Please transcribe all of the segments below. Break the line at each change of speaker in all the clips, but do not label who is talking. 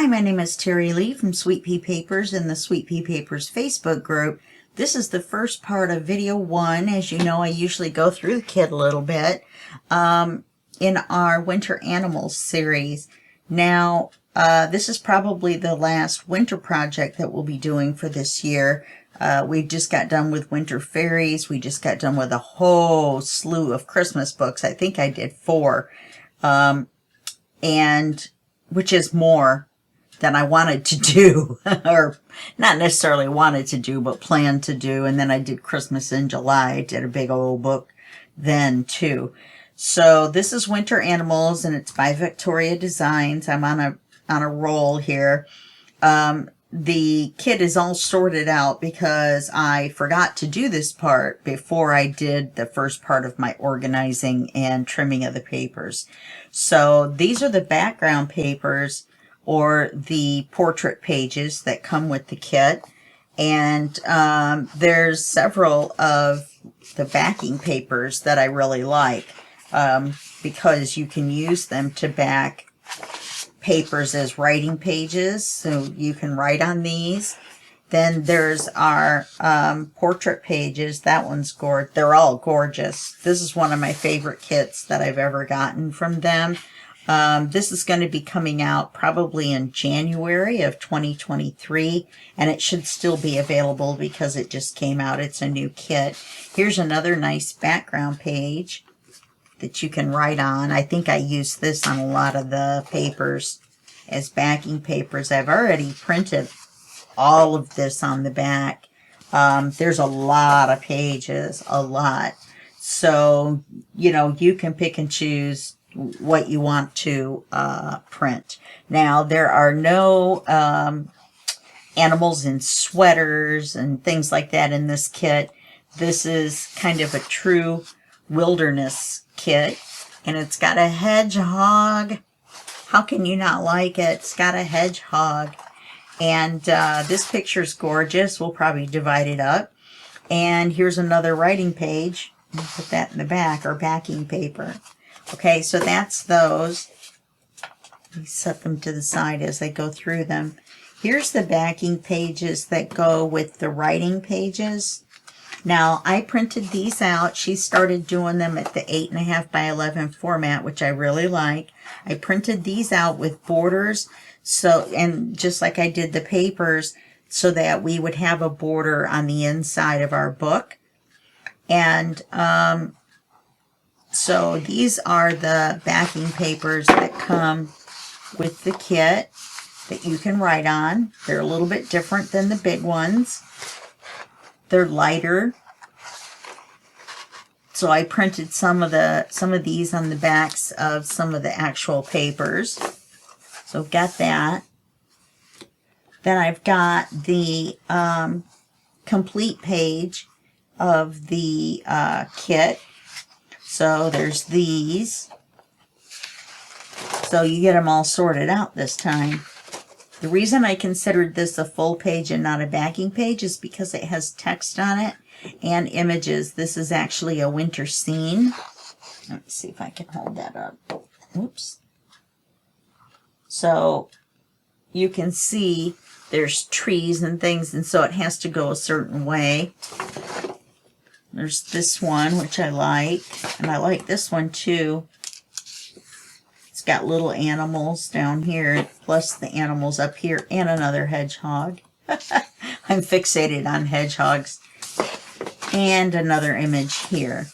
my name is Terry Lee from Sweet Pea Papers in the Sweet Pea Papers Facebook group. This is the first part of video 1. As you know, I usually go through the kit a little bit in our Winter Animals series. Now, this is probably the last winter project that we'll be doing for this year. We just got done with Winter Fairies. We just got done with a whole slew of Christmas books. I think I did 4, and which is more than I wanted to do, or not necessarily wanted to do, but planned to do. And then I did Christmas in July. I did a big old book then too. So this is Winter Animals, and it's by Vectoria Designs. I'm on a roll here. The kit is all sorted out because I forgot to do this part before I did the first part of my organizing and trimming of the papers. So these are the background papers, or the portrait pages that come with the kit. And there's several of the backing papers that I really like because you can use them to back papers as writing pages, so you can write on these. Then there's our portrait pages. That one's gorgeous. They're all gorgeous. This is one of my favorite kits that I've ever gotten from them. This is going to be coming out probably in January of 2023, and it should still be available because it just came out. It's a new kit. Here's another nice background page that you can write on. I think I used this on a lot of the papers as backing papers. I've already printed all of this on the back. There's a lot of pages, a lot. So, you know, you can pick and choose what you want to print. Now, there are no animals in sweaters and things like that in this kit. This is kind of a true wilderness kit, and it's got a hedgehog. How can you not like it? It's got a hedgehog. And this picture's gorgeous. We'll probably divide it up. And here's another writing page. I'll put that in the back, or backing paper. Okay, so that's those. We set them to the side as I go through them. Here's the backing pages that go with the writing pages. Now, I printed these out. She started doing them at the 8.5 by 11 format, which I really like. I printed these out with borders, so, and just like I did the papers, so that we would have a border on the inside of our book. And so these are the backing papers that come with the kit that you can write on. They're a little bit different than the big ones. They're lighter. So I printed some of these on the backs of some of the actual papers. So I've got that. Then I've got the complete page of the kit. So there's these. So you get them all sorted out this time. The reason I considered this a full page and not a backing page is because it has text on it and images. This is actually a winter scene. Let's see if I can hold that up. Oops. So you can see there's trees and things, and so it has to go a certain way. There's this one, which I like, and I like this one too. It's got little animals down here, plus the animals up here, and another hedgehog. I'm fixated on hedgehogs. And another image here.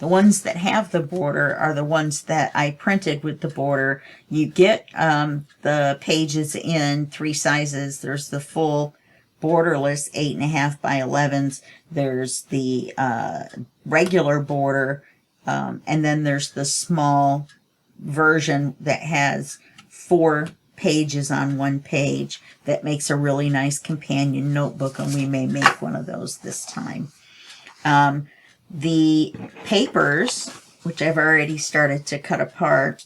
The ones that have the border are the ones that I printed with the border. You get the pages in 3 sizes. There's the full borderless 8.5 by 11s. There's the regular border, and then there's the small version that has 4 pages on 1 page. That makes a really nice companion notebook, and we may make one of those this time. The papers, which I've already started to cut apart,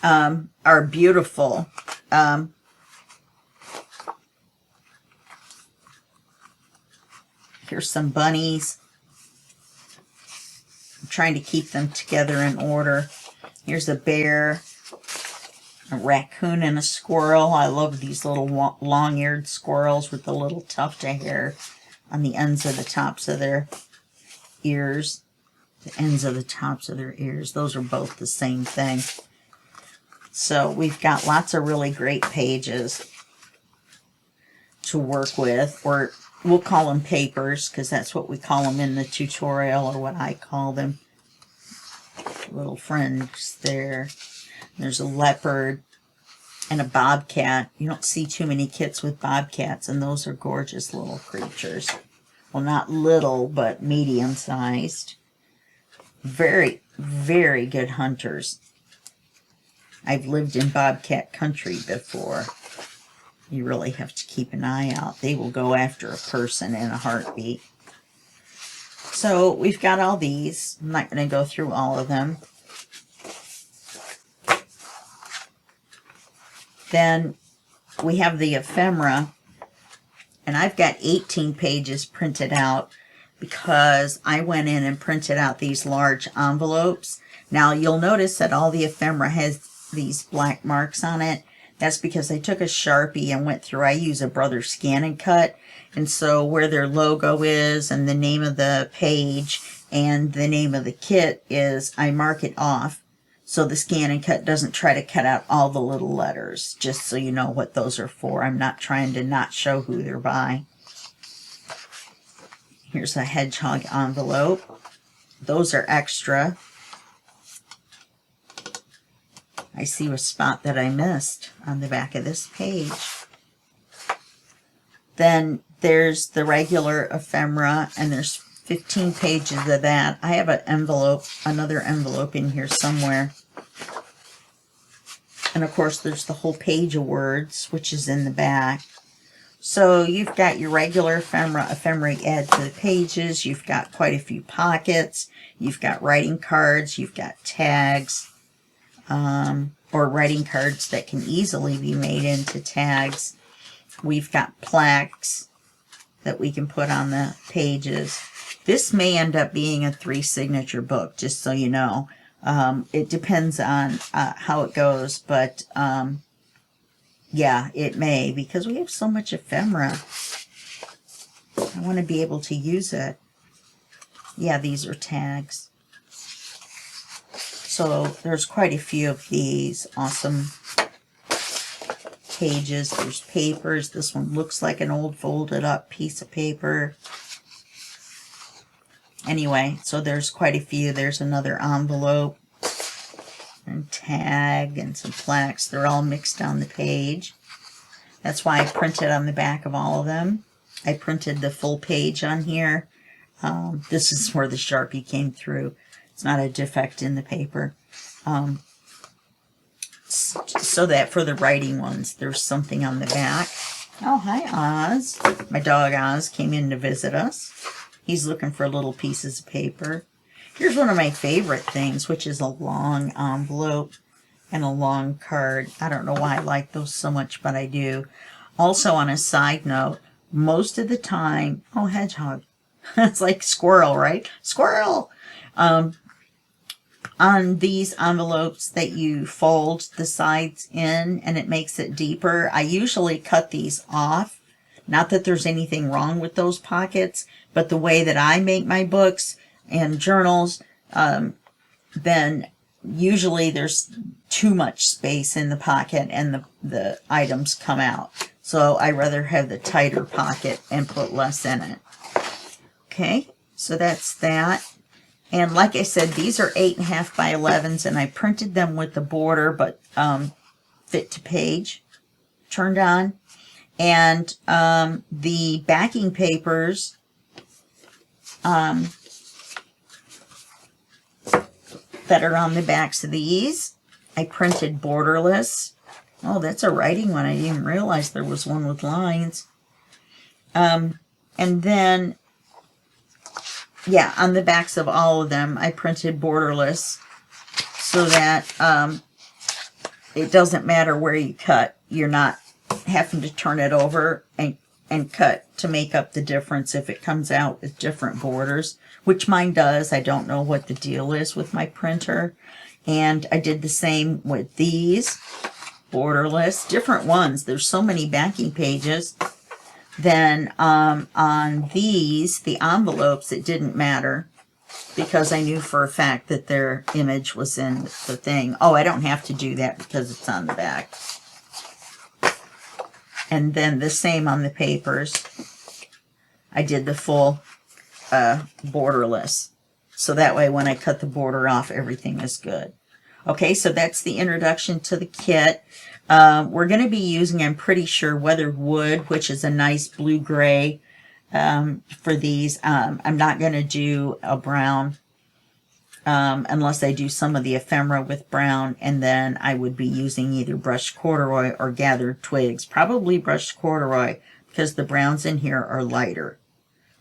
are beautiful. Here's some bunnies. I'm trying to keep them together in order. Here's a bear. a raccoon and a squirrel. I love these little long-eared squirrels with the little tuft of hair on the ends of the tops of their ears. The ends of the tops of their ears. Those are both the same thing. So we've got lots of really great pages to work with, or we'll call them papers because that's what we call them in the tutorial, or what I call them. Little friends there. There's a leopard and a bobcat. You don't see too many kits with bobcats, and those are gorgeous little creatures. Well, not little, but medium-sized. Very, very good hunters. I've lived in bobcat country before. You really have to keep an eye out. They will go after a person in a heartbeat. So we've got all these. I'm not going to go through all of them. Then we have the ephemera, and I've got 18 pages printed out because I went in and printed out these large envelopes. Now you'll notice that all the ephemera has these black marks on it. That's because I took a Sharpie and went through. I use a Brother Scan and Cut, and so where their logo is and the name of the page and the name of the kit is, I mark it off. So the Scan and Cut doesn't try to cut out all the little letters, just so you know what those are for. I'm not trying to not show who they're by. Here's a hedgehog envelope. Those are extra. I see a spot that I missed on the back of this page. Then there's the regular ephemera, and there's 15 pages of that. I have an envelope, another envelope in here somewhere. And of course there's the whole page of words, which is in the back. So you've got your regular ephemera you add to the pages. You've got quite a few pockets. You've got writing cards. You've got tags, or writing cards that can easily be made into tags. We've got plaques that we can put on the pages. This may end up being a 3-signature book, just so you know. It depends on how it goes, but yeah, it may, because we have so much ephemera. I want to be able to use it. Yeah, these are tags. So there's quite a few of these awesome pages. There's papers. This one looks like an old folded up piece of paper. Anyway, so there's quite a few. There's another envelope and tag and some plaques. They're all mixed on the page. That's why I printed on the back of all of them. I printed the full page on here. This is where the Sharpie came through. It's not a defect in the paper. So that for the writing ones, there's something on the back. Oh, hi, Oz. My dog Oz came in to visit us. He's looking for little pieces of paper. Here's one of my favorite things, which is a long envelope and a long card. I don't know why I like those so much, but I do. Also, on a side note, most of the time... Oh, hedgehog. It's like squirrel, right? Squirrel! On these envelopes that you fold the sides in and it makes it deeper, I usually cut these off. Not that there's anything wrong with those pockets, but the way that I make my books and journals, then usually there's too much space in the pocket and the items come out. So I rather have the tighter pocket and put less in it. Okay, so that's that. And like I said, these are 8.5 by 11s, and I printed them with the border, but fit to page turned on. And the backing papers that are on the backs of these, I printed borderless. Oh, that's a writing one. I didn't even realize there was one with lines. And then, yeah, on the backs of all of them, I printed borderless so that it doesn't matter where you cut. You're not having to turn it over and cut to make up the difference if it comes out with different borders, which mine does. I don't know what the deal is with my printer. And I did the same with these. borderless, different ones. There's so many backing pages. Then on these, the envelopes, it didn't matter because I knew for a fact that their image was in the thing. Oh, I don't have to do that because it's on the back. And then the same on the papers. I did the full borderless. So that way when I cut the border off, everything is good. Okay, so that's the introduction to the kit. We're going to be using, I'm pretty sure, weathered wood, which is a nice blue-gray for these. I'm not going to do a brown unless I do some of the ephemera with brown, and then I would be using either brushed corduroy or gathered twigs. Probably brushed corduroy because the browns in here are lighter.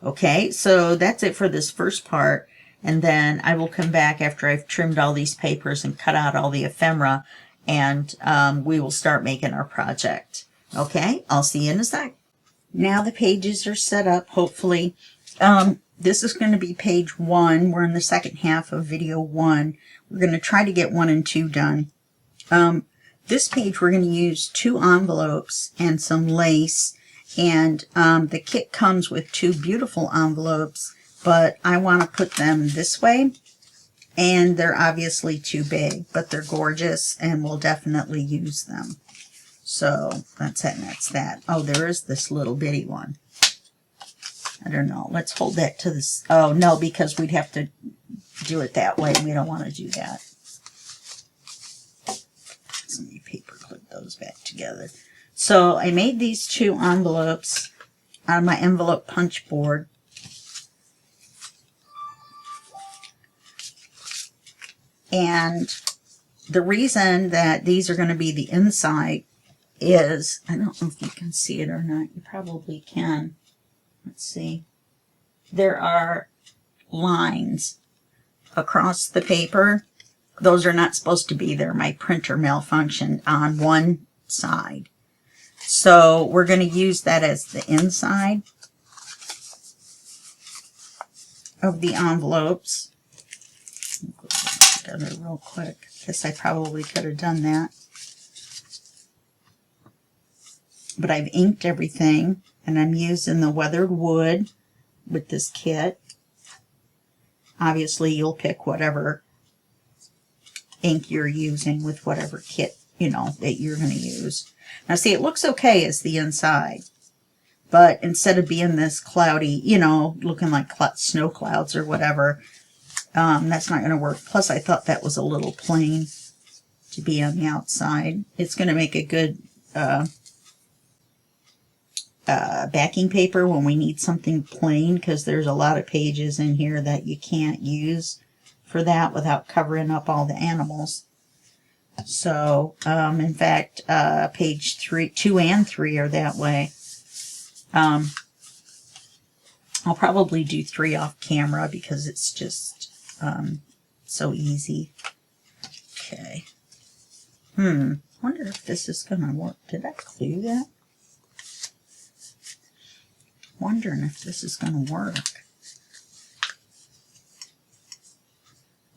Okay, so that's it for this first part. And then I will come back after I've trimmed all these papers and cut out all the ephemera, and we will start making our project. Okay, I'll see you in a sec. Now the pages are set up, hopefully. This is going to be page 1. We're in the second half of video 1. We're going to try to get 1 and 2 done. This page we're going to use 2 envelopes and some lace. And the kit comes with 2 beautiful envelopes, but I want to put them this way. And they're obviously too big, but they're gorgeous and we'll definitely use them. So that's it, and that's that. Oh, there is this little bitty one. I don't know. Let's hold that to this. Oh, no, because we'd have to do it that way. We don't want to do that. So let me paper clip those back together. So I made these 2 envelopes on my envelope punch board. And the reason that these are going to be the inside is, I don't know if you can see it or not. You probably can. Let's see. There are lines across the paper. Those are not supposed to be there. My printer malfunctioned on one side. So we're going to use that as the inside of the envelopes. Go together real quick. Guess I probably could have done that. But I've inked everything, and I'm using the weathered wood with this kit. Obviously, you'll pick whatever ink you're using with whatever kit, you know, that you're going to use. Now, see, it looks okay as the inside, but instead of being this cloudy, you know, looking like snow clouds or whatever, that's not going to work. Plus, I thought that was a little plain to be on the outside. It's going to make a good backing paper when we need something plain, because there's a lot of pages in here that you can't use for that without covering up all the animals. So, in fact, page 2 and 3 are that way. I'll probably do 3 off camera because it's just so easy. Okay. Wonder if this is going to work. Did I clue that? Wondering if this is going to work.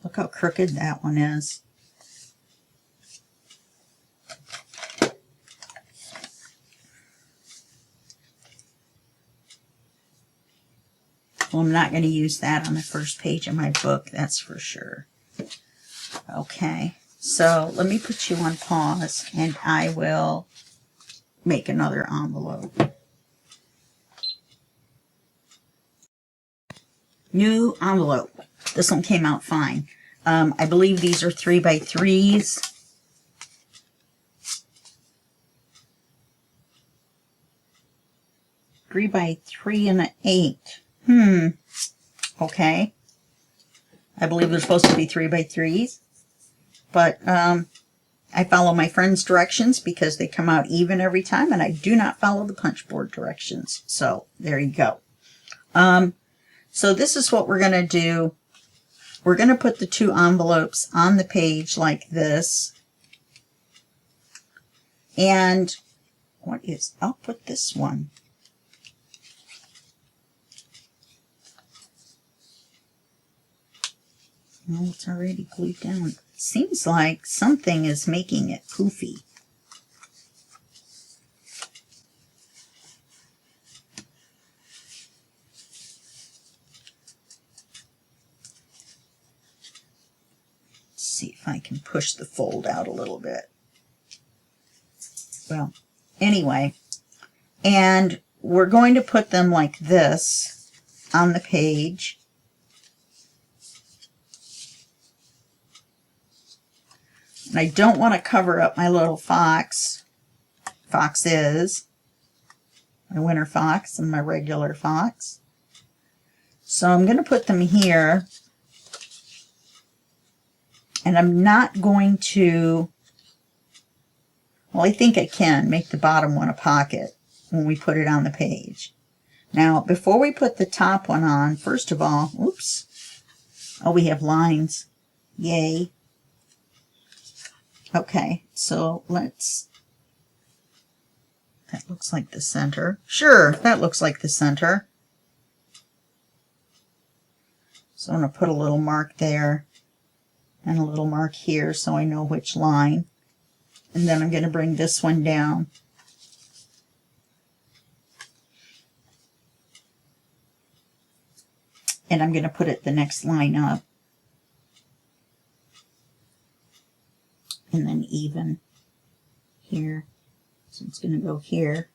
Look how crooked that one is. Well, I'm not going to use that on the first page of my book, that's for sure. Okay, so let me put you on pause, and I will make another envelope. New envelope. This one came out fine. I believe these are 3x3s. Three by 3 and an 8. Okay. I believe they're supposed to be 3x3s. But I follow my friend's directions because they come out even every time, and I do not follow the punch board directions. So there you go. So this is what we're going to do. We're going to put the 2 envelopes on the page like this. And I'll put this one. Well, it's already glued down. It seems like something is making it poofy. see if I can push the fold out a little bit. Well, anyway, and we're going to put them like this on the page. And I don't want to cover up my little foxes, my winter fox and my regular fox. So I'm going to put them here. And I'm not going to, well, I think I can make the bottom one a pocket when we put it on the page. Now, before we put the top one on, first of all, oops, oh, we have lines. Yay. Okay, so let's, that looks like the center. Sure, that looks like the center. So I'm going to put a little mark there and a little mark here so I know which line. And then I'm going to bring this one down. And I'm going to put it the next line up. And then even here. So it's going to go here.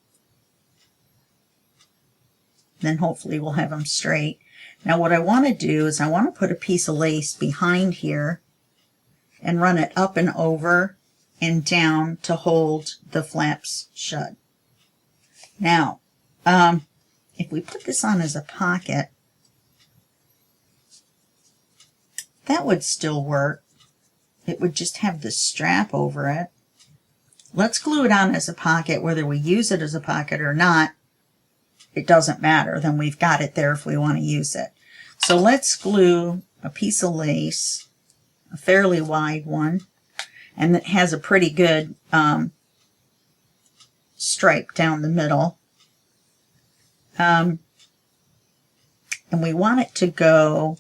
Then hopefully we'll have them straight. Now what I want to do is I want to put a piece of lace behind here and run it up and over and down to hold the flaps shut. Now, if we put this on as a pocket, that would still work. It would just have the strap over it. Let's glue it on as a pocket. Whether we use it as a pocket or not, it doesn't matter. Then we've got it there if we want to use it. So let's glue a piece of lace, a fairly wide one, and it has a pretty good stripe down the middle. And we want it to go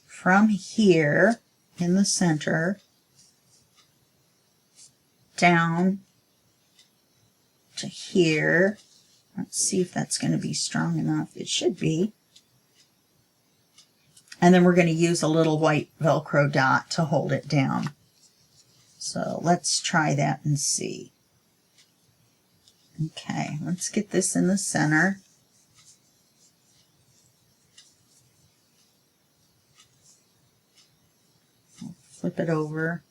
from here in the center down to here. Let's see if that's going to be strong enough. It should be. And then we're going to use a little white Velcro dot to hold it down. So let's try that and see. Okay, let's get this in the center. Flip it over.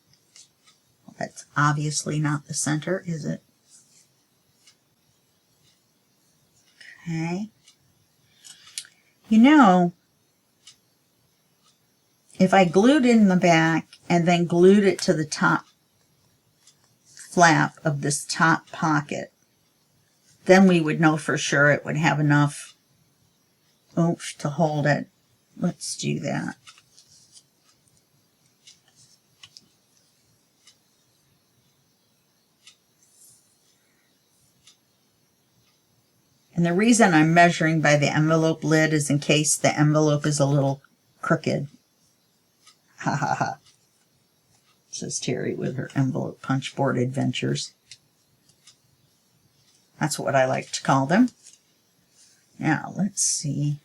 Well, that's obviously not the center, is it? Okay. You know, if I glued it in the back and then glued it to the top flap of this top pocket, then we would know for sure it would have enough oomph to hold it. Let's do that. And the reason I'm measuring by the envelope lid is in case the envelope is a little crooked. Ha ha ha, says Terry with her envelope punch board adventures. That's what I like to call them. Now, let's see.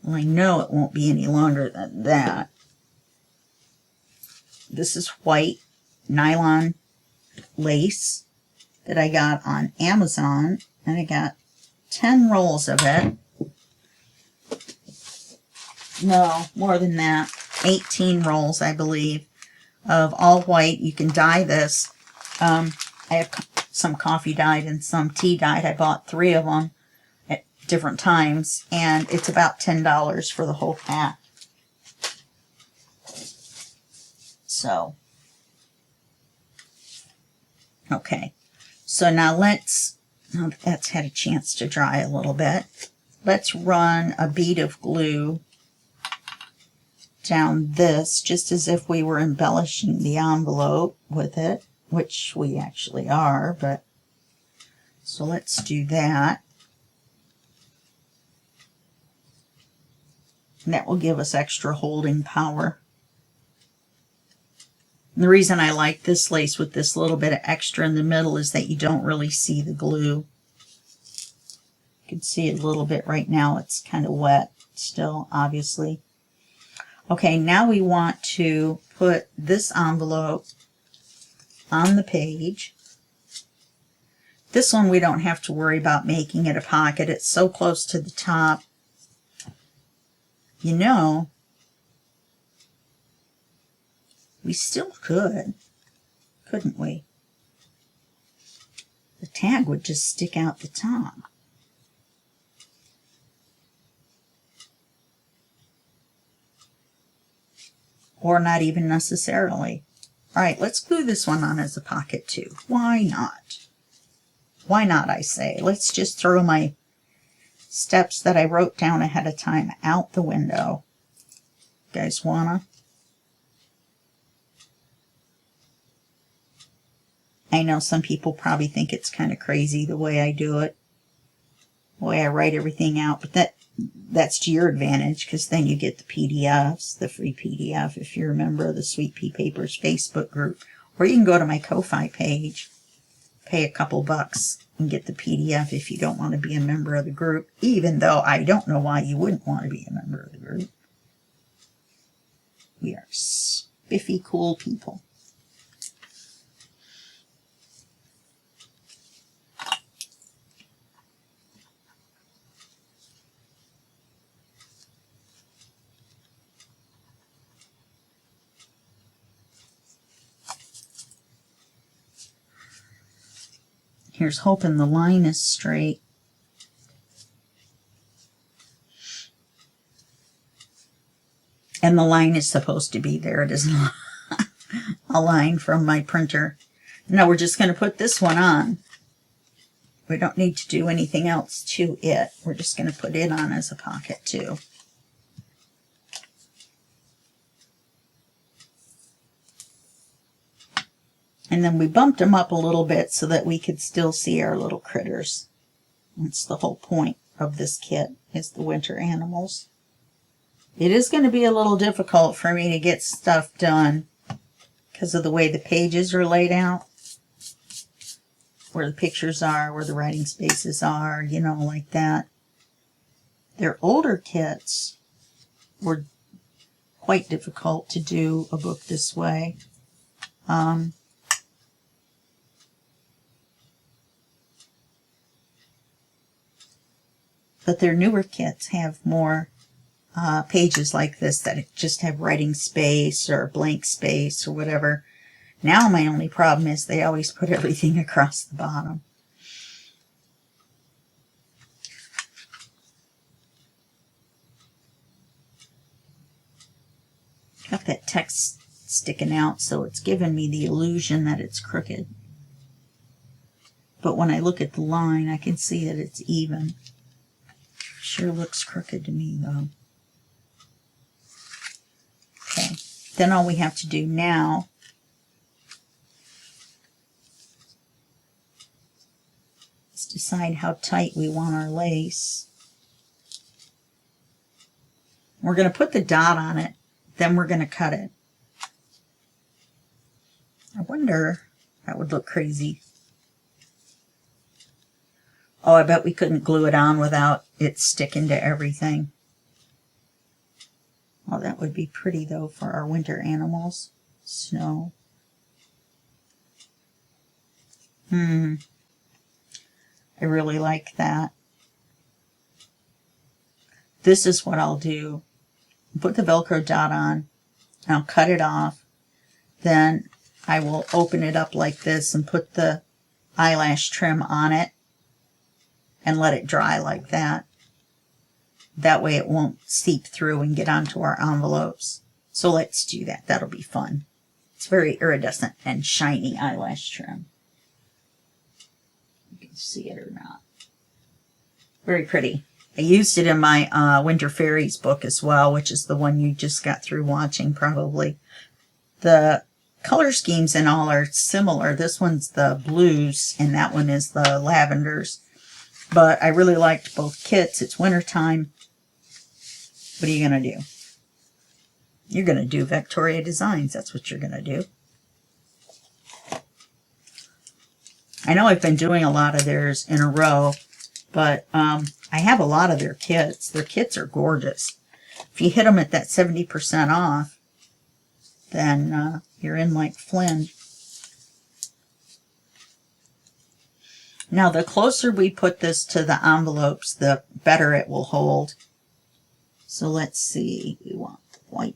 Well, I know it won't be any longer than that. This is white nylon lace that I got on Amazon, and I got 10 rolls of it. No, more than that. 18 rolls, I believe, of all white. You can dye this. I have some coffee dyed and some tea dyed. I bought 3 of them at different times, and it's about $10 for the whole pack. So, okay. So now let's, now that that's had a chance to dry a little bit, let's run a bead of glue down this, just as if we were embellishing the envelope with it, which we actually are, but so let's do that. And that will give us extra holding power. And the reason I like this lace with this little bit of extra in the middle is that you don't really see the glue. You can see it a little bit right now. It's kind of wet still, obviously. Okay, now we want to put this envelope on the page. This one we don't have to worry about making it a pocket. It's so close to the top. You know, we still could, couldn't we? The tag would just stick out the top. Or not even necessarily. All right, let's glue this one on as a pocket too. Why not? Why not, I say? Let's just throw my steps that I wrote down ahead of time out the window. You guys wanna? I know some people probably think it's kind of crazy the way I do it, the way I write everything out, but that's to your advantage, because then you get the PDFs, the free PDF if you're a member of the Sweet Pea Papers Facebook group. Or you can go to my Ko-Fi page, pay a couple bucks, and get the PDF if you don't want to be a member of the group, even though I don't know why you wouldn't want to be a member of the group. We are spiffy, cool people. Here's hoping the line is straight. And the line is supposed to be there. It is not a line from my printer. Now we're just going to put this one on. We don't need to do anything else to it. We're just going to put it on as a pocket too. And then we bumped them up a little bit so that we could still see our little critters. That's the whole point of this kit, is the winter animals. It is going to be a little difficult for me to get stuff done because of the way the pages are laid out. Where the pictures are, where the writing spaces are, you know, like that. Their older kits were quite difficult to do a book this way. But their newer kits have more pages like this that just have writing space or blank space or whatever. Now my only problem is they always put everything across the bottom. Got that text sticking out, so it's giving me the illusion that it's crooked. But when I look at the line, I can see that it's even. Sure looks crooked to me, though. Okay, then all we have to do now is decide how tight we want our lace. We're going to put the dot on it, then we're going to cut it. I wonder, that would look crazy. Oh, I bet we couldn't glue it on without it sticking to everything. Oh, that would be pretty, though, for our winter animals. Snow. I really like that. This is what I'll do. Put the Velcro dot on. I'll cut it off. Then I will open it up like this and put the eyelash trim on it. And let it dry like that. That way it won't seep through and get onto our envelopes. So let's do that. That'll be fun. It's very iridescent and shiny eyelash trim. You can see it or not. Very pretty. I used it in my Winter Fairies book as well, which is the one you just got through watching probably. The color schemes and all are similar. This one's the blues and that one is the lavenders. But I really liked both kits. It's wintertime. What are you going to do? You're going to do Vectoria Designs. That's what you're going to do. I know I've been doing a lot of theirs in a row, but I have a lot of their kits. Their kits are gorgeous. If you hit them at that 70% off, then you're in like Flynn. Now, the closer we put this to the envelopes, the better it will hold. So let's see. We want white.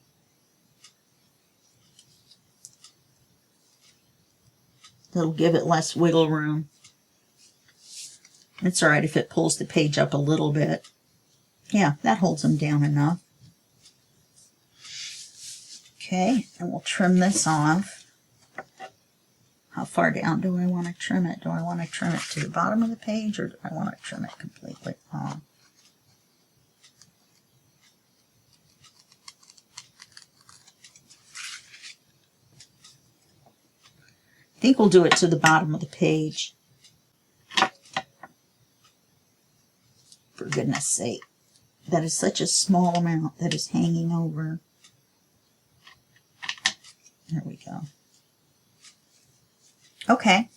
It'll give it less wiggle room. It's all right if it pulls the page up a little bit. Yeah, that holds them down enough. Okay, and we'll trim this off. How far down do I want to trim it? Do I want to trim it to the bottom of the page, or do I want to trim it completely off? I think we'll do it to the bottom of the page. For goodness sake. That is such a small amount that is hanging over. There we go. Okay.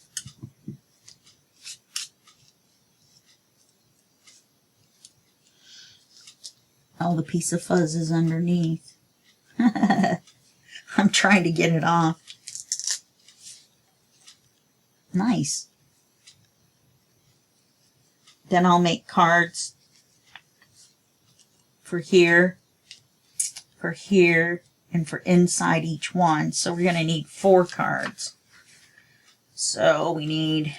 Oh, the piece of fuzz is underneath. I'm trying to get it off. Nice. Then I'll make cards for here, and for inside each one. So we're going to need 4 cards. So we need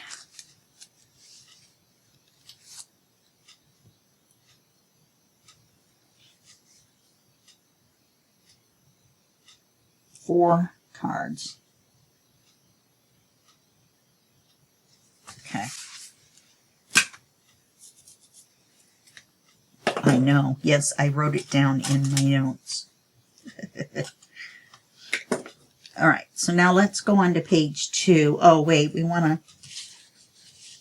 four cards. Okay. I know. Yes, I wrote it down in my notes. All right, so now let's go on to page 2. Oh, wait, we want to...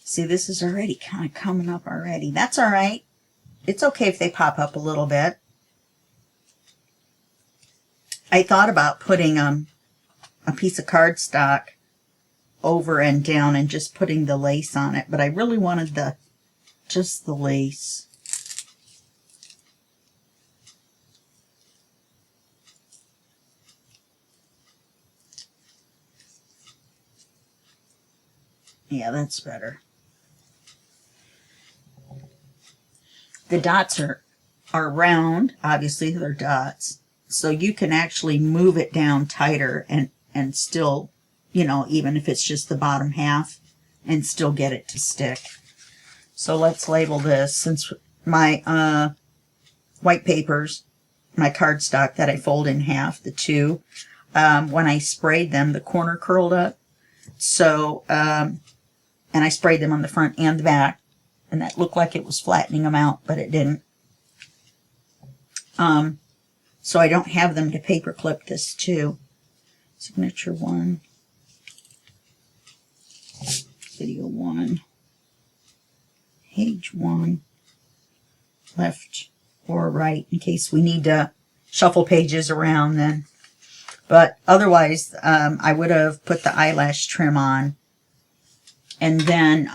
See, this is already kind of coming up already. That's all right. It's okay if they pop up a little bit. I thought about putting a piece of cardstock over and down and just putting the lace on it, but I really wanted just the lace. Yeah, that's better. The dots are round. Obviously, they're dots. So you can actually move it down tighter and still, you know, even if it's just the bottom half, and still get it to stick. So let's label this. Since my white papers, my cardstock that I fold in half, the 2, when I sprayed them, the corner curled up. So, and I sprayed them on the front and the back, and that looked like it was flattening them out, but it didn't. So I don't have them to paper clip this too. Signature 1, video 1, page 1, left or right, in case we need to shuffle pages around then. But otherwise, I would have put the eyelash trim on, and then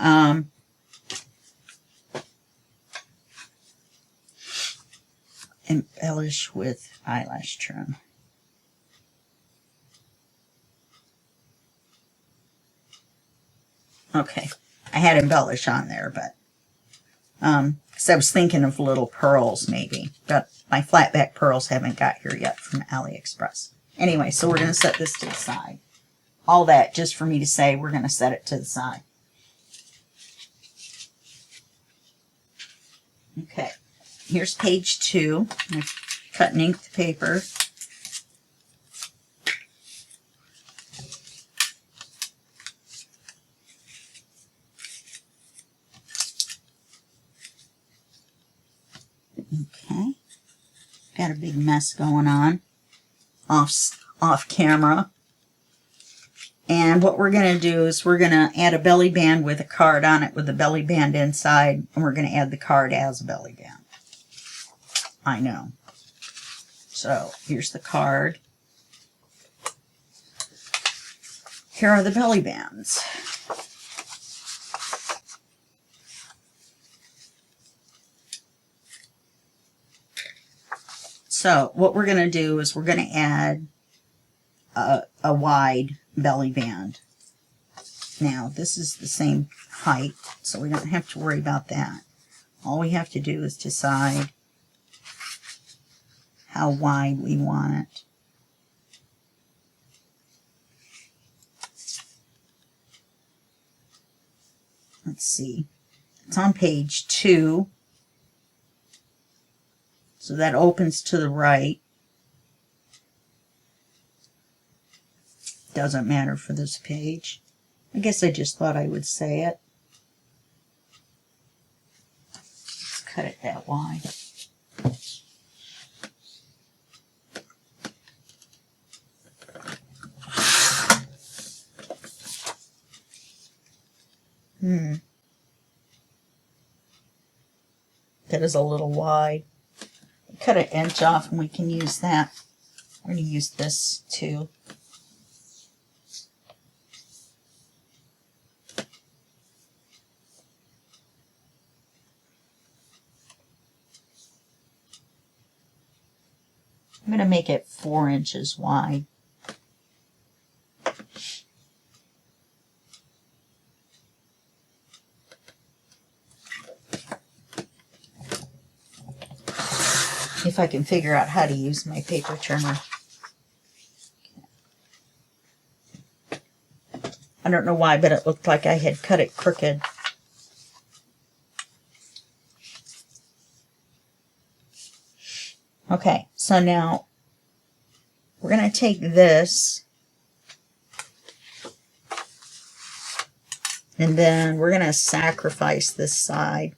embellish with eyelash trim. Okay, I had embellish on there, but because I was thinking of little pearls maybe, but my flat back pearls haven't got here yet from AliExpress. Anyway, so we're going to set this to the side. All that just for me to say we're going to set it to the side. Okay, here's page 2. I'm cut and ink the paper. Okay, got a big mess going on off camera. And what we're going to do is we're going to add a belly band with a card on it with the belly band inside, and we're going to add the card as a belly band. I know. So here's the card. Here are the belly bands. So what we're going to do is we're going to add a wide belly band. Now this is the same height, so we don't have to worry about that. All we have to do is decide how wide we want it. Let's see. It's on page 2. So that opens to the right. Doesn't matter for this page. I guess I just thought I would say it. Let's cut it that wide. That is a little wide. Cut an inch off and we can use that. We're going to use this too. I'm going to make it 4 inches wide. If I can figure out how to use my paper trimmer. I don't know why, but it looked like I had cut it crooked. Okay, so now we're going to take this and then we're going to sacrifice this side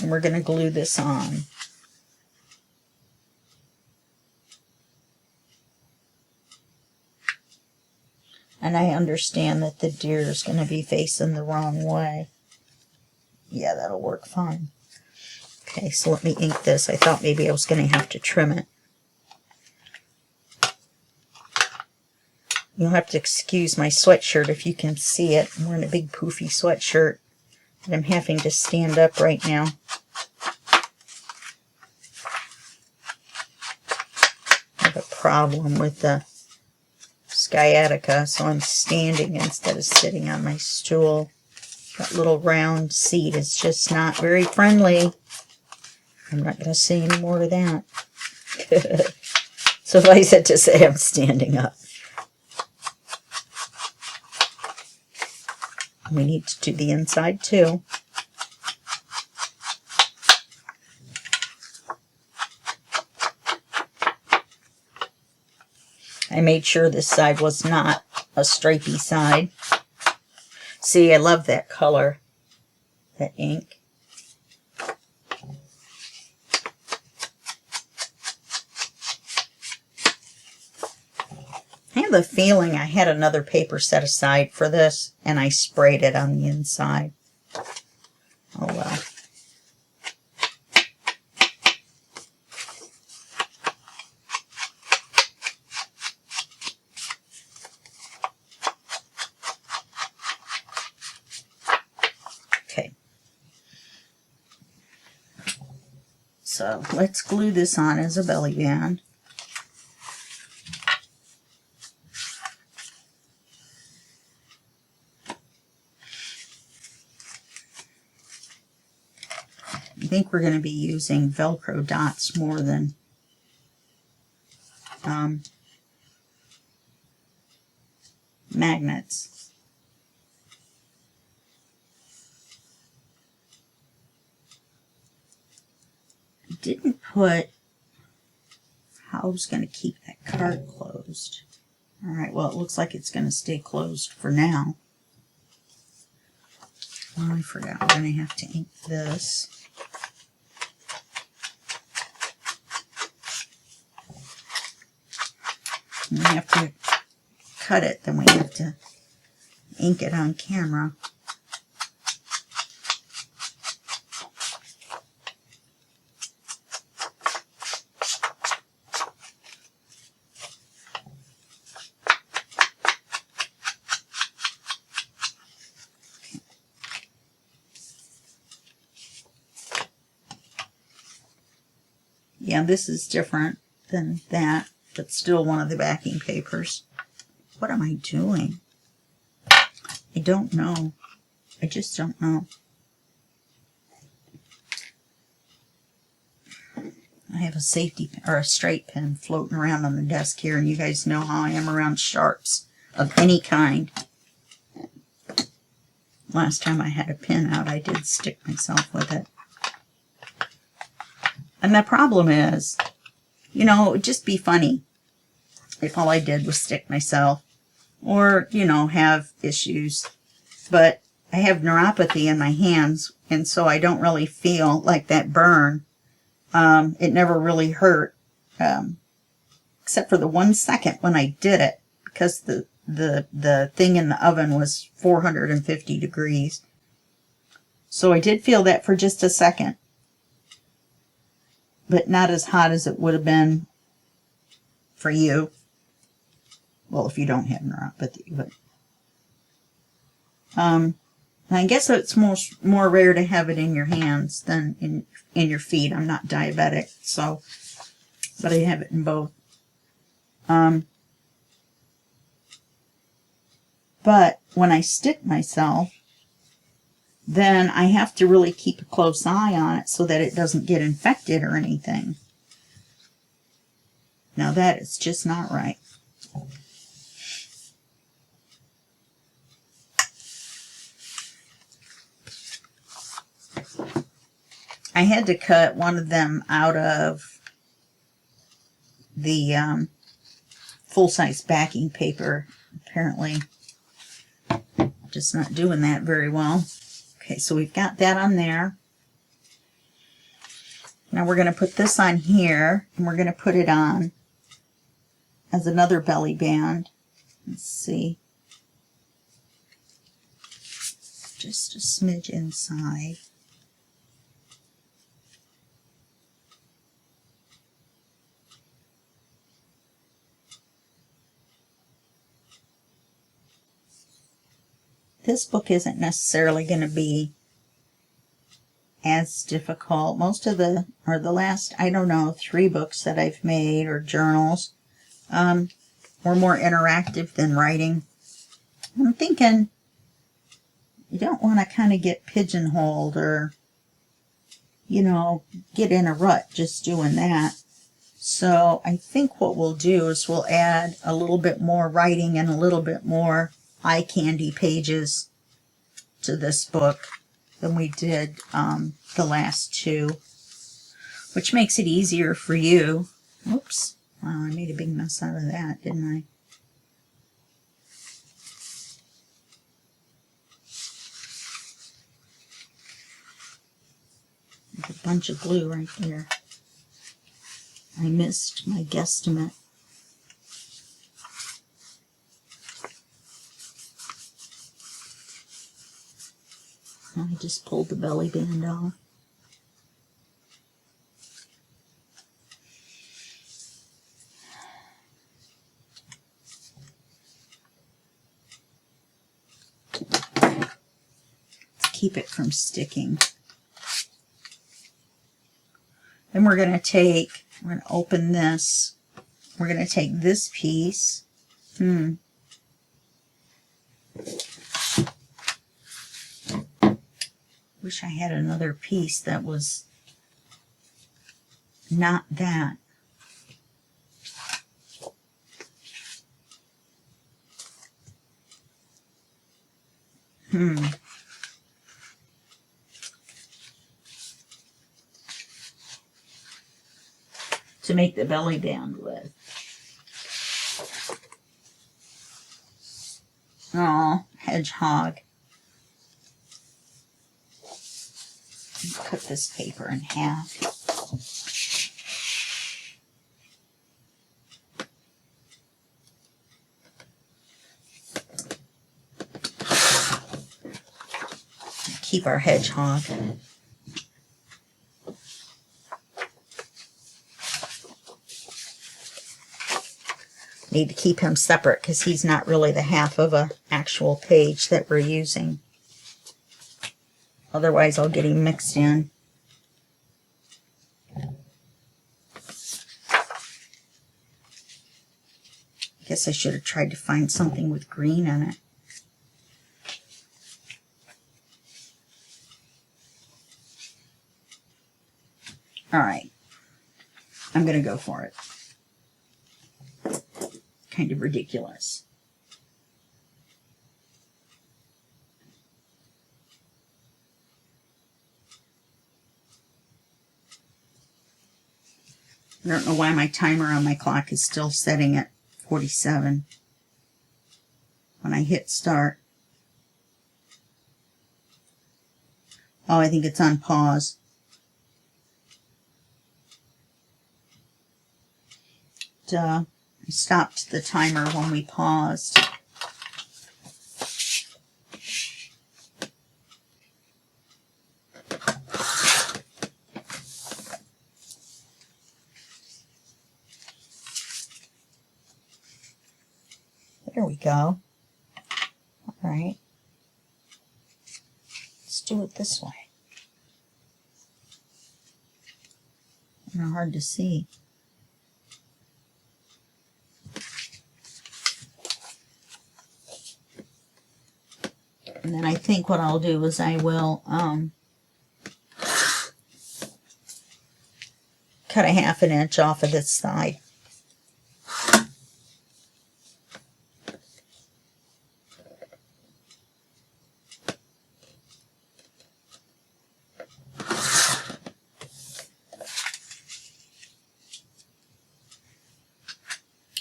and we're going to glue this on. And I understand that the deer is going to be facing the wrong way. Yeah, that'll work fine. Okay, so let me ink this. I thought maybe I was going to have to trim it. You'll have to excuse my sweatshirt if you can see it. I'm wearing a big poofy sweatshirt and I'm having to stand up right now. I have a problem with the sciatica, so I'm standing instead of sitting on my stool. That little round seat is just not very friendly. I'm not going to say any more of that. Suffice it to say I'm standing up. We need to do the inside too. I made sure this side was not a stripy side. See, I love that color, that ink. I have the feeling I had another paper set aside for this, and I sprayed it on the inside. Oh well. Okay. So let's glue this on as a belly band. I think we're going to be using Velcro dots more than magnets. I didn't put how I was going to keep that card closed. Alright, well, it looks like it's going to stay closed for now. Oh, I forgot. I'm going to have to ink this. We have to cut it, then we have to ink it on camera. Yeah, this is different than that, but still one of the backing papers. What am I doing? I don't know. I just don't know. I have a safety or a straight pen floating around on the desk here, and you guys know how I am around sharps of any kind. Last time I had a pen out, I did stick myself with it. And the problem is, you know, it would just be funny if all I did was stick myself or, you know, have issues. But I have neuropathy in my hands, and so I don't really feel like that burn. It never really hurt, except for the 1 second when I did it, because the thing in the oven was 450 degrees. So I did feel that for just a second, but not as hot as it would have been for you. Well, if you don't have neuropathy, but I guess it's more rare to have it in your hands than in your feet. I'm not diabetic, so, but I have it in both. But when I stick myself, then I have to really keep a close eye on it so that it doesn't get infected or anything. Now that is just not right. I had to cut one of them out of the full-size backing paper. Apparently, just not doing that very well. Okay, so we've got that on there. Now we're going to put this on here, and we're going to put it on as another belly band. Let's see. Just a smidge inside. This book isn't necessarily going to be as difficult. Most of the last, I don't know, 3 books that I've made, or journals, were more interactive than writing. I'm thinking you don't want to kind of get pigeonholed or, you know, get in a rut just doing that. So I think what we'll do is we'll add a little bit more writing and a little bit more eye candy pages to this book than we did the last 2, which makes it easier for you. Oops, wow, I made a big mess out of that, didn't I? There's a bunch of glue right there. I missed my guesstimate. I just pulled the belly band off. To keep it from sticking. Then we're going to open this. We're going to take this piece. Wish I had another piece that was not that. To make the belly band with. Oh, hedgehog. Cut this paper in half. Keep our hedgehog. Need to keep him separate because he's not really the half of an actual page that we're using. Otherwise, I'll get him mixed in. Guess I should have tried to find something with green in it. All right. I'm going to go for it. Kind of ridiculous. I don't know why my timer on my clock is still setting at 47 when I hit start. Oh, I think it's on pause. Duh. I stopped the timer when we paused. There we go. All right. Let's do it this way. Kind of hard to see. And then I think what I'll do is I will cut a 1/2 inch off of this side.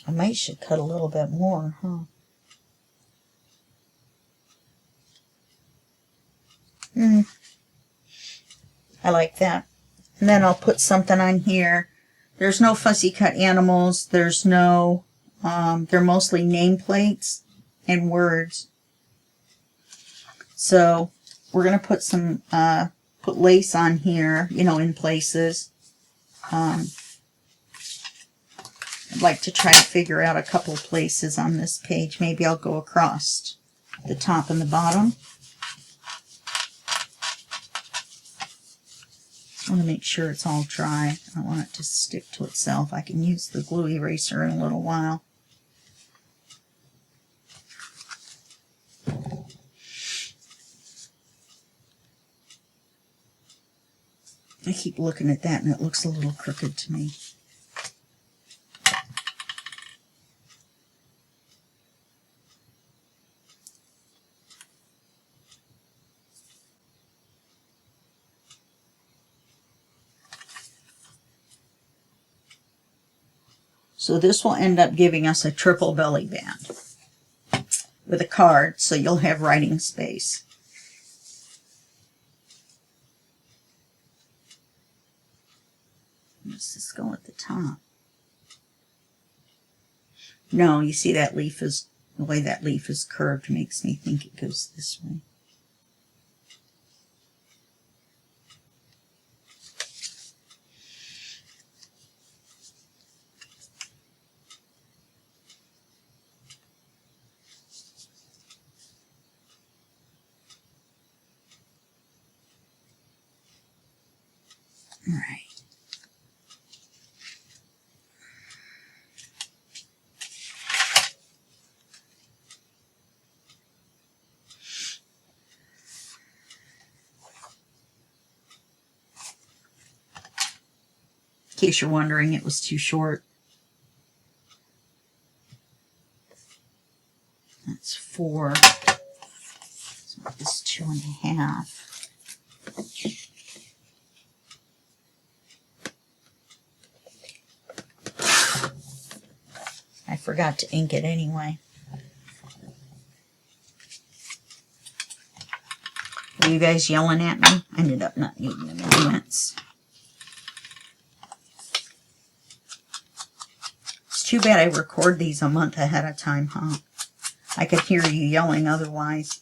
I might should cut a little bit more, huh? I like that. And then I'll put something on here. There's no fussy cut animals. There's no, they're mostly nameplates and words. So we're going to put some, put lace on here, you know, in places. I'd like to try to figure out a couple of places on this page. Maybe I'll go across the top and the bottom. I want to make sure it's all dry. I don't want it to stick to itself. I can use the glue eraser in a little while. I keep looking at that and it looks a little crooked to me. So this will end up giving us a triple belly band with a card, so you'll have writing space. Let's just go at the top. No, you see that leaf is, the way that leaf is curved makes me think it goes this way. All right. In case you're wondering, it was too short. That's 4. So it's 2.5. I forgot to ink it anyway. Are you guys yelling at me? I ended up not needing the measurements. It's too bad I record these a month ahead of time, huh? I could hear you yelling otherwise.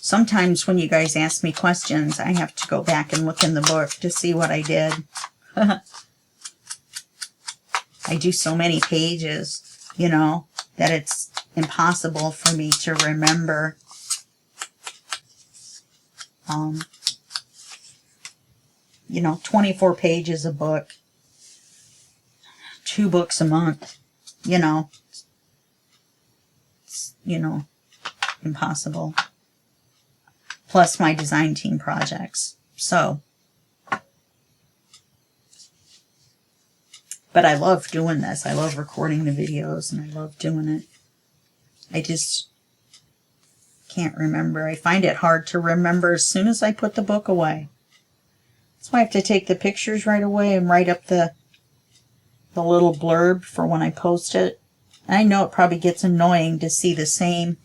Sometimes when you guys ask me questions, I have to go back and look in the book to see what I did. I do so many pages, you know, that it's impossible for me to remember. You know, 24 pages a book, 2 books a month. you know, impossible. Plus my design team projects. So, but I love doing this. I love recording the videos and I love doing it. I just can't remember. I find it hard to remember as soon as I put the book away. That's why I have to take the pictures right away and write up the little blurb for when I post it. I know it probably gets annoying to see the same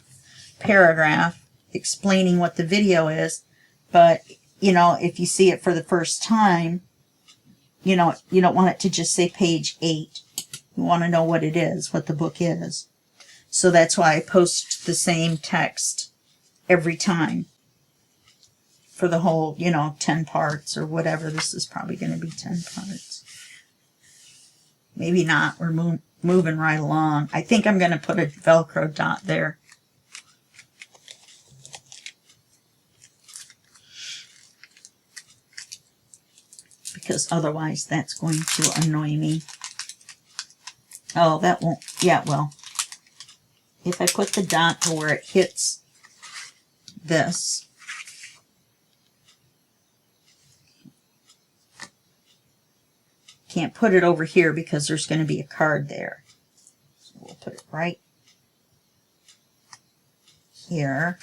paragraph explaining what the video is, but, you know, if you see it for the first time, you know, you don't want it to just say page 8. You want to know what it is, what the book is. So that's why I post the same text every time for the whole, you know, 10 parts or whatever. This is probably going to be 10 parts. Maybe not. We're moving right along. I think I'm going to put a Velcro dot there. Because otherwise that's going to annoy me. Oh, that won't, yeah, well, if I put the dot to where it hits this, can't put it over here because there's going to be a card there. So we'll put it right here,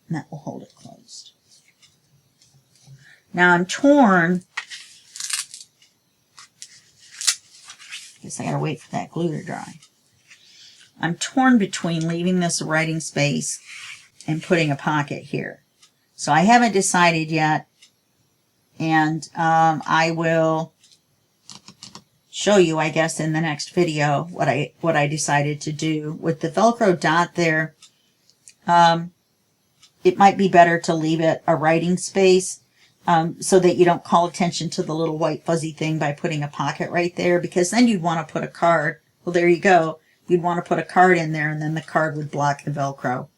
and that will hold it closed. Now I'm torn. Guess I gotta wait for that glue to dry. I'm torn between leaving this a writing space and putting a pocket here. So I haven't decided yet, and I will show you, I guess, in the next video what I decided to do with the Velcro dot there. It might be better to leave it a writing space. So that you don't call attention to the little white fuzzy thing by putting a pocket right there, because then you'd want to put a card. Well, there you go. You'd want to put a card in there, and then the card would block the Velcro.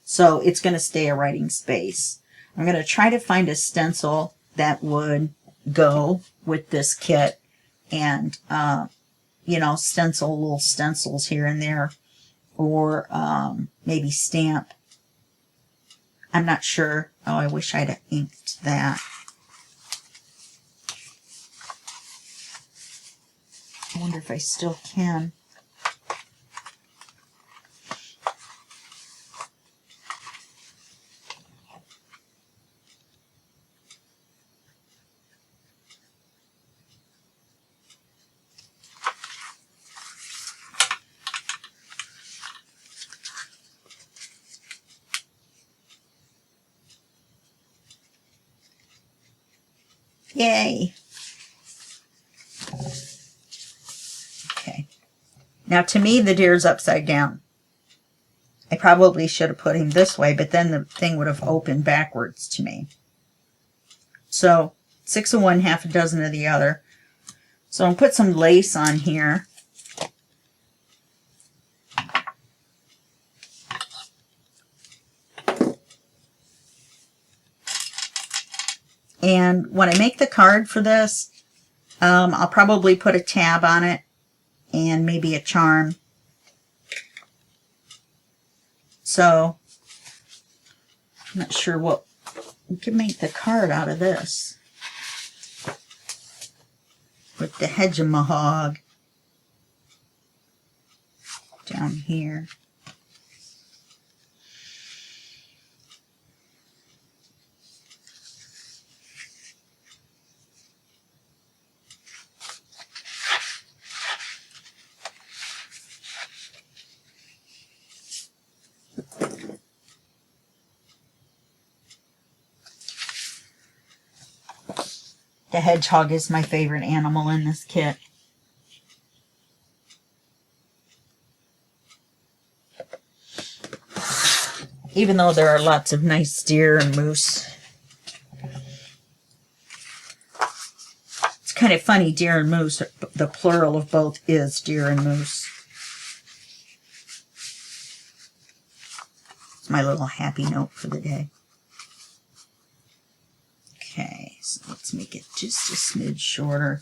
So it's going to stay a writing space. I'm going to try to find a stencil that would go with this kit, and, you know, stencil little stencils here and there, or maybe stamp. I'm not sure. Oh, I wish I'd have inked that. I wonder if I still can. Yay. Okay. Now to me, the deer's upside down. I probably should have put him this way, but then the thing would have opened backwards to me. So 6 of one, half a dozen of the other. So I'll put some lace on here. And when I make the card for this, I'll probably put a tab on it and maybe a charm. So, I'm not sure what, we can make the card out of this. With the hedgehog down here. The hedgehog is my favorite animal in this kit. Even though there are lots of nice deer and moose. It's kind of funny, deer and moose, the plural of both is deer and moose. It's my little happy note for the day. Okay, so let's make it just a smidge shorter.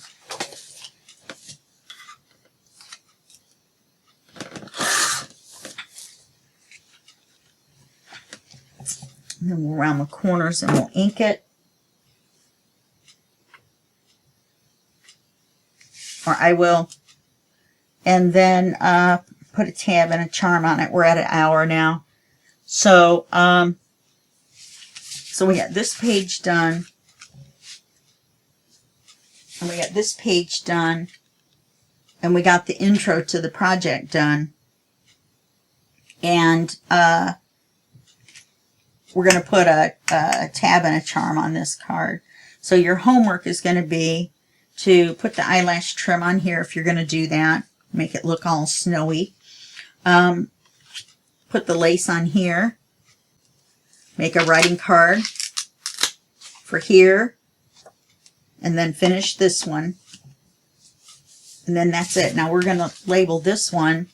then we'll round the corners and we'll ink it. Or I will. And then put a tab and a charm on it. We're at an hour now. So, so we got this page done. And we got this page done. And we got the intro to the project done. And we're going to put a tab and a charm on this card. So your homework is going to be to put the eyelash trim on here if you're going to do that. Make it look all snowy. Put the lace on here. Make a writing card for here. And then finish this one. And then that's it. Now we're going to label this one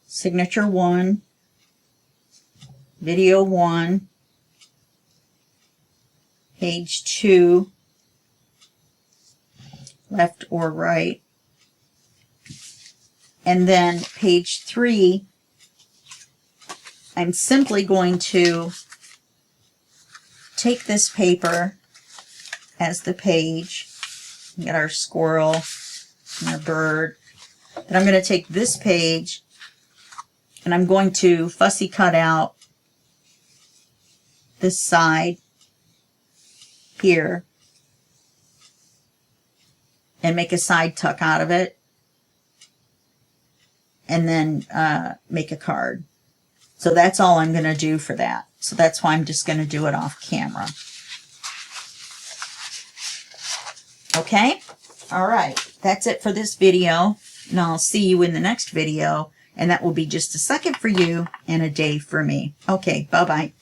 Signature 1, Video 1, Page 2, left or right. And then page 3, I'm simply going to take this paper as the page. We got our squirrel and our bird. Then I'm going to take this page and I'm going to fussy cut out this side here and make a side tuck out of it. And then make a card. So that's all I'm going to do for that. So that's why I'm just going to do it off camera. Okay? All right. That's it for this video. And I'll see you in the next video. And that will be just a second for you and a day for me. Okay. Bye-bye.